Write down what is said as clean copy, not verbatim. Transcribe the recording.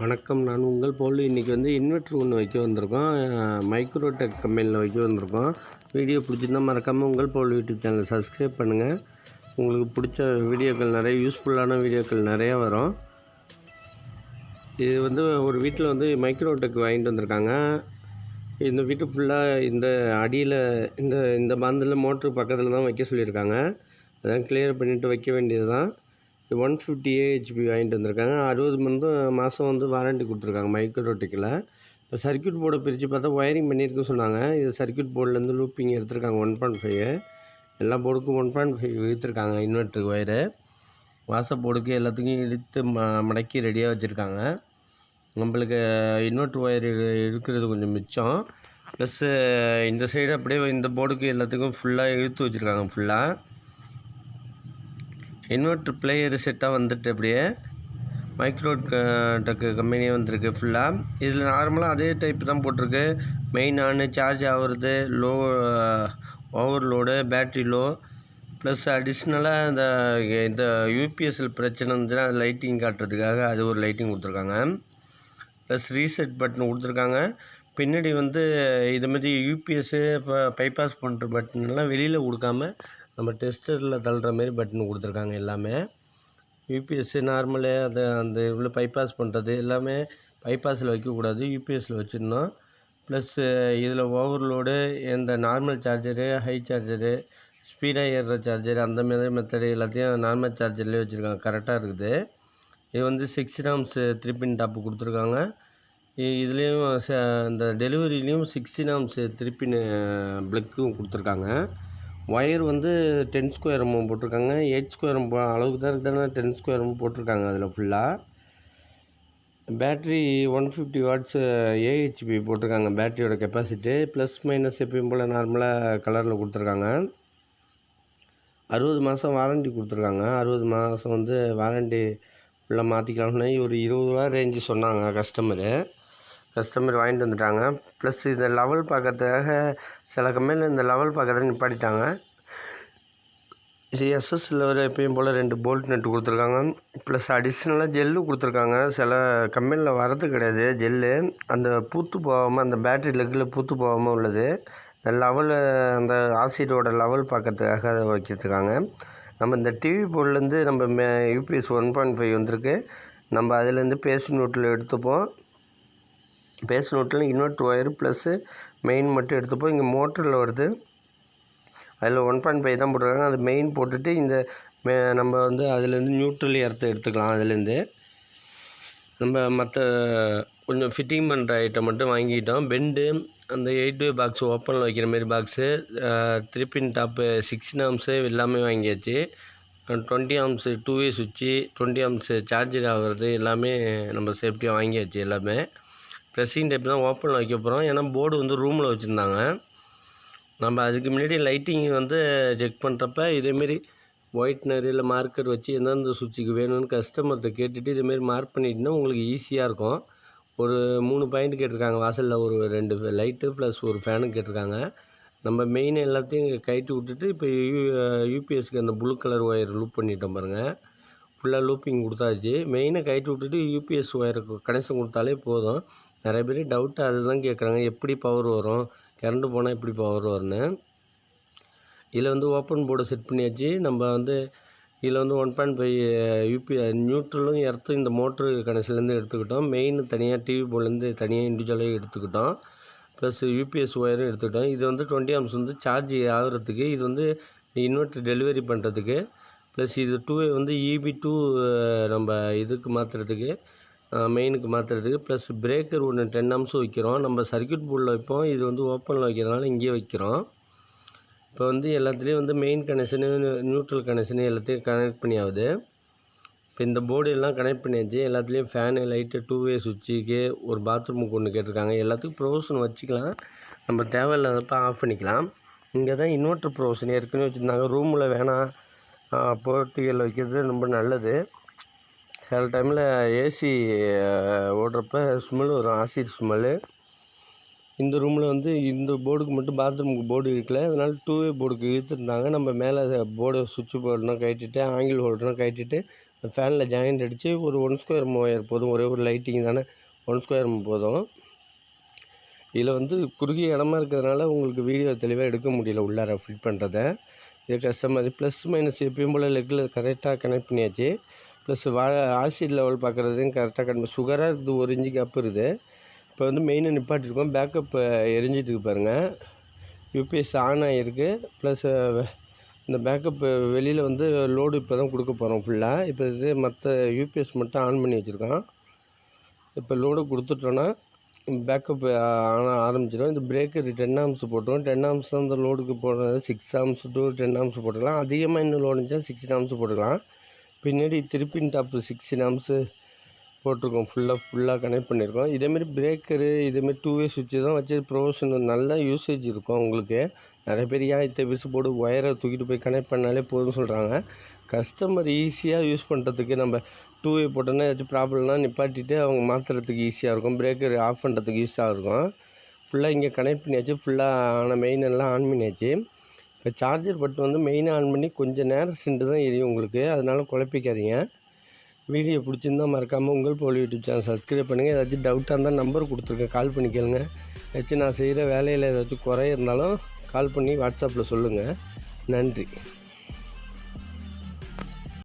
வணக்கம். நான் உங்கள் போல் இன்றைக்கி இன்வெர்ட்ரு ஒன்று வைக்க வந்திருக்கோம். மைக்ரோடெக் கம்பெனியில் வைக்க வந்திருக்கோம். வீடியோ பிடிச்சிருந்தா மறக்காமல் உங்கள் போல் யூடியூப் சேனல் சப்ஸ்கிரைப் பண்ணுங்கள். உங்களுக்கு பிடிச்ச வீடியோக்கள் நிறைய யூஸ்ஃபுல்லான வீடியோக்கள் நிறையா வரும். இது ஒரு வீட்டில் மைக்ரோடெக் வாங்கிட்டு வந்திருக்காங்க. இந்த வீட்டு ஃபுல்லாக இந்த அடியில் இந்த பந்தில் மோட்ரு பக்கத்தில் தான் வைக்க சொல்லியிருக்காங்க. அதான் கிளியர் பண்ணிவிட்டு வைக்க வேண்டியது தான். 150 AHP வாங்கிட்டு வந்திருக்காங்க. 60 மாதம் வாரண்டி கொடுத்துருக்காங்க மைக்ரோடெக்கில். இப்போ சர்க்யூட் போர்டை பிரித்து பார்த்தா ஒயரிங் பண்ணியிருக்குன்னு சொன்னாங்க. இது சர்க்யூட் போர்ட்லேருந்து லூப்பிங் எடுத்திருக்காங்க 1.5. எல்லா போர்டுக்கும் 1.5 இழுத்துருக்காங்க. இன்வெர்ட்டருக்கு ஒயரு வாச போர்டுக்கு எல்லாத்துக்கும் இழுத்து மடக்கி ரெடியாக வச்சுருக்காங்க. நம்மளுக்கு இன்வெர்ட்ரு ஒயர் இருக்கிறது கொஞ்சம் மிச்சம். ப்ளஸ்ஸு இந்த சைடு அப்படியே இந்த போர்டுக்கு எல்லாத்துக்கும் ஃபுல்லாக இழுத்து வச்சுருக்காங்க. ஃபுல்லாக இன்வெர்ட்ரு பிளேயர் செட்டாக அப்படியே மைக்ரோடெக் கம்பெனியே வந்திருக்கு ஃபுல்லாக. இதில் நார்மலாக அதே டைப் தான் போட்டிருக்கு. மெயின் ஆனு சார்ஜ் ஆகிறது, low overload, battery low, plus அடிஷ்னலாக இந்த யூபிஎஸ்எல் பிரச்சனை இருந்துச்சுன்னா அது லைட்டிங் காட்டுறதுக்காக அது ஒரு லைட்டிங் கொடுத்துருக்காங்க. ப்ளஸ் ரீசெட் பட்டன் கொடுத்துருக்காங்க. பின்னாடி இதுமாதிரி யூபிஎஸ்ஸு இப்போ பைபாஸ் பண்ணுற பட்டன்லாம் வெளியில் கொடுக்காம நம்ம டெஸ்டரில் தள்ளுற மாரி பட்டன் கொடுத்துருக்காங்க. எல்லாமே யூபிஎஸ்ஸு நார்மலு அந்த இவ்வளோ பைபாஸ் பண்ணுறது எல்லாமே பைபாஸில் வைக்கக்கூடாது, யூபிஎஸ்சில் வச்சிடணும். ப்ளஸ்ஸு இதில் ஓவர்லோடு இந்த நார்மல் சார்ஜரு, ஹை சார்ஜரு, ஸ்பீடாக ஏறுற சார்ஜர் அந்த மாதிரி மெத்தடு எல்லாத்தையும் நார்மல் சார்ஜர்லேயே வச்சுருக்காங்க. கரெக்டாக இருக்குது. இது 16 ஆம்ஸ் 3 பின் டாப்பு கொடுத்துருக்காங்க. இதுலேயும் இந்த டெலிவரிலையும் 16 ஆம்ஸ் 3 பின் ப்ளக்கும் கொடுத்துருக்காங்க. ஒயர் 10 ஸ்கொயர் எம்எம் போட்டிருக்காங்க. 8 ஸ்கொயர் எம் அளவுக்கு தான் இருக்குதுன்னா 10 ஸ்கொயர் எம் போட்டிருக்காங்க. அதில் ஃபுல்லாக பேட்ரி 150 வாட்ஸ் ஏஹெச்பி போட்டிருக்காங்க. பேட்டரியோட கெப்பாசிட்டி ப்ளஸ் மைனஸ் எப்பயும் போல் நார்மலாக கலரில் கொடுத்துருக்காங்க. 60 மாதம் வாரண்டி கொடுத்துருக்காங்க. 60 மாதம் வாரண்டி ஃபுல்லாக மாற்றிக்கலாம்னு ஒரு 20 ரூபா ரேஞ்சு சொன்னாங்க கஸ்டமர் வாங்கிட்டு வந்துட்டாங்க. ப்ளஸ் இந்த லெவல் பார்க்கறதுக்காக சில கம்பெனியில் இந்த லெவல் பார்க்கறத நிப்பாட்டிட்டாங்க. இது எஸ்எஸ்சில் எப்பயும் போல் 2 போல்ட் நட்டு கொடுத்துருக்காங்க. ப்ளஸ் அடிஷ்னலாக ஜெல்லு கொடுத்துருக்காங்க. சில கம்பெனியில் வரது கிடையாது ஜெல்லு. அந்த பூத்து போகாமல் அந்த பேட்ரி லெக்கில் பூத்து போகாமல் உள்ளது. லெவலு அந்த ஆசிடோட லெவல் பார்க்கறதுக்காக அதை வைக்கிறதுக்காங்க. நம்ம இந்த டிவி போர்ட்லேருந்து நம்ம யூபிஎஸ் 1.5 வந்திருக்கு. நம்ம அதிலேருந்து பேஸ் நோட்டில் எடுத்துப்போம். பேஸ் நோட்டில் இன்வெர்ட்ரு ஒயர் ப்ளஸ்ஸு மெயின் மட்டும் எடுத்துப்போம். இங்கே மோட்டரில் வருது, அதில் 1.5 தான் போட்டிருக்காங்க. அது மெயின் போட்டுட்டு நம்ம அதுலேருந்து நியூட்ரல் எர்த்தை எடுத்துக்கலாம். அதுலேருந்து நம்ம மற்ற கொஞ்சம் ஃபிட்டிங் பண்ணுற ஐட்டம் மட்டும் வாங்கிக்கிட்டோம். பெண்டு அந்த 8-வே பாக்ஸ் ஓப்பனில் வைக்கிற மாரி பாக்ஸு, 3 பின் டாப்பு, 16 ஆம்ஸு எல்லாமே வாங்கியாச்சு. 20 ஆம்ஸு 2-வே சுவிட்சு, 20 ஆம்ஸு சார்ஜர் ஆகிறது எல்லாமே நம்ம சேஃப்டியாக வாங்கியாச்சு. எல்லாமே ப்ரெஸ்ஸிங் டைப் தான் ஓப்பனில் வைக்க போகிறோம். ஏன்னா போர்டு ரூமில் வச்சுருந்தாங்க. நம்ம அதுக்கு முன்னாடி லைட்டிங் செக் பண்ணுறப்ப இதேமாரி ஒயிட்னர் இல்லை மார்க்கர் வச்சு எந்தெந்த சுவிட்சுக்கு வேணும்னு கஸ்டமர்கிட்ட கேட்டுட்டு இதேமாரி மார்க் பண்ணிட்டுனா உங்களுக்கு ஈஸியாக இருக்கும். ஒரு 3 பாயிண்ட் கேட்டிருக்காங்க. வாசலில் ஒரு 2 லைட்டு ப்ளஸ் ஒரு ஃபேனு கேட்டிருக்காங்க. நம்ம மெயின் எல்லாத்தையும் கழட்டி விட்டுட்டு இப்போ யூபிஎஸ்க்கு அந்த ப்ளூ கலர் ஒயர் லூப் பண்ணிட்டோம் பாருங்கள். ஃபுல்லாக லூப்பிங் கொடுத்தாச்சு. மெயினை கழட்டி விட்டுட்டு யூபிஎஸ் ஒயருக்கு கனெக்ஷன் கொடுத்தாலே போதும். நிறைய பேர் டவுட்டு அதுதான் கேட்குறாங்க, எப்படி பவர் வரும், கரண்ட்டு போனால் எப்படி பவர் வரும்னு. இதில் ஓப்பன் போர்டை செட் பண்ணியாச்சு. நம்ம இதில் 1.5 நியூட்ரலும் எர்த்தும் இந்த மோட்ரு கனெக்ஷன்லேருந்து எடுத்துக்கிட்டோம். மெயின் தனியாக டிவி போர்ட்லேருந்து தனியாக இண்டிவிஜுவலாக எடுத்துக்கிட்டோம். ப்ளஸ் யூபிஎஸ் ஒயரும் எடுத்துக்கிட்டோம். இது 20 ஆம்ஸ் சார்ஜ் ஆகிறதுக்கு, இது இன்வெர்ட்ரு டெலிவரி பண்ணுறதுக்கு, ப்ளஸ் இது 2-வே EB to நம்ம இதுக்கு மாற்றுறதுக்கு, மெயினுக்கு மாற்றுறதுக்கு, ப்ளஸ் பிரேக்கர் ஒன்று 10 ஆம்ஸ் வைக்கிறோம். நம்ம சர்க்யூட் போர்டில் வைப்போம். இது ஓப்பனில் வைக்கிறதுனால இங்கேயே வைக்கிறோம். இப்போ எல்லாத்துலேயும் மெயின் கனெக்ஷனு, நியூட்ரல் கனெக்ஷனு எல்லாத்தையும் கனெக்ட் பண்ணி ஆகுது. இப்போ இந்த போர்டு எல்லாம் கனெக்ட் பண்ணியாச்சு. எல்லாத்துலேயும் ஃபேனு, லைட்டு, 2-வே சுவிட்சுக்கு, ஒரு பாத்ரூமுக்கு ஒன்று கேட்டிருக்காங்க. எல்லாத்துக்கும் ப்ரொவிஷன் வச்சுக்கலாம். நம்ம தேவையில்லாதப்போ ஆஃப் பண்ணிக்கலாம். இங்கே தான் இன்வெர்ட்ரு ப்ரொவிஷன் ஏற்கனவே வச்சுருந்தாங்க. ரூமில் வேணாம், போர்ட்டிகளில் வைக்கிறது ரொம்ப நல்லது. சில டைமில் ஏசி ஓடுறப்ப ஸ்மெல் வரும், ஆசிட் ஸ்மெல்லு. இந்த ரூமில் இந்த போர்டுக்கு மட்டும் பாத்ரூமுக்கு போர்டு இருக்கல, அதனால் 2-வே போர்டுக்கு இழுத்துருந்தாங்க. நம்ம மேலே போர்டு சுவிட்சு போர்டுலாம் கழட்டிட்டு, ஆங்கிள் ஹோல்டர்லாம் கழட்டிட்டு ஃபேனில் ஜாயிண்ட் அடித்து ஒரு 1 ஸ்கொயர் ஒயர் போதும். ஒரே ஒரு லைட்டிங் தானே, 1 ஸ்கொயர் போதும். இதில் வந்து குறுகிய இடமா இருக்கிறதுனால உங்களுக்கு வீடியோ தெளிவாக எடுக்க முடியல உள்ளார ஃபிட் பண்ணுறத. இது கஷ்டமாக இருக்குது. ப்ளஸ் மைனஸ் எப்பயும் போல் லெக்கில் கரெக்டாக கனெக்ட் பண்ணியாச்சு. ப்ளஸ் ஆசிட் லெவல் பார்க்குறதையும் கரெக்டாக சுகராக இருக்குது, 1 இன்ச்சு கேப் இருக்குது. இப்போ வந்து மெயினை நிப்பாட்டிருக்கோம். பேக்கப் எரிஞ்சிட்டு இருக்கு பாருங்கள். யூபிஎஸ் ஆன் ஆகிருக்கு. ப்ளஸ் இந்த பேக்கப் வெளியில் வந்து லோடு இப்போ தான் கொடுக்க போகிறோம் ஃபுல்லாக. இப்போ இது மற்ற யூபிஎஸ் மட்டும் ஆன் பண்ணி வச்சுருக்கோம். இப்போ லோடு கொடுத்துட்டோன்னா பேக்கப் ஆரம்பிச்சிடும். இந்த பிரேக்கர் 10 ஆம்ஸ் போட்டுருவோம். 10 ஆம்ஸ் தான் இந்த லோடுக்கு போடுறது. 6 ஆம்ஸ் டு 10 ஆம்ஸ் போட்டுக்கலாம். அதிகமாக இன்னும் லோடு இருந்துச்சா 16 ஆம்ஸ் போட்டுக்கலாம். பின்னாடி திருப்பின் டாப்பு 16 ஆம்ஸு போட்டிருக்கோம். ஃபுல்லாக கனெக்ட் பண்ணியிருக்கோம். இதேமாரி பிரேக்கரு இதேமாரி 2 வே சுவிட்சு தான் வச்சு ப்ரொஃபஷனல் நல்ல யூசேஜ் இருக்கும் உங்களுக்கு. நிறைய பேர் ஏன் இத்தனை பீஸ் போட்டு ஒயரை தூக்கிட்டு போய் கனெக்ட் பண்ணாலே போதும்னு சொல்கிறாங்க. கஸ்டமர் ஈஸியாக யூஸ் பண்ணுறதுக்கு நம்ம 2 வே போட்டோன்னா ஏதாச்சும் ப்ராப்ளம்னா நிப்பாட்டிட்டு அவங்க மாற்றுறதுக்கு ஈஸியாக இருக்கும். பிரேக்கர் ஆஃப் பண்ணுறதுக்கு யூஸாக இருக்கும். ஃபுல்லாக இங்கே கனெக்ட் பண்ணியாச்சு. ஃபுல்லாக மெயின் எல்லாம் ஆன் பண்ணியாச்சு. இப்போ சார்ஜர் பட்டு வந்து மெயினாக ஆன் பண்ணி கொஞ்சம் நேரம் சென்று தான் எரியும் உங்களுக்கு. அதனால் குழப்பிக்காதீங்க. வீடியோ பிடிச்சிருந்தால் மறக்காமல் உங்கள் போல் யூடியூப் சேனல் சப்ஸ்கிரைப் பண்ணுங்கள். ஏதாச்சும் டவுட்டாக இருந்தால் நம்பர் கொடுத்துருக்கேன், கால் பண்ணி கேளுங்க. ஏதாச்சும் நான் செய்கிற வேலையில் ஏதாச்சும் குறை இருந்தாலும் கால் பண்ணி வாட்ஸ்அப்பில் சொல்லுங்கள். நன்றி.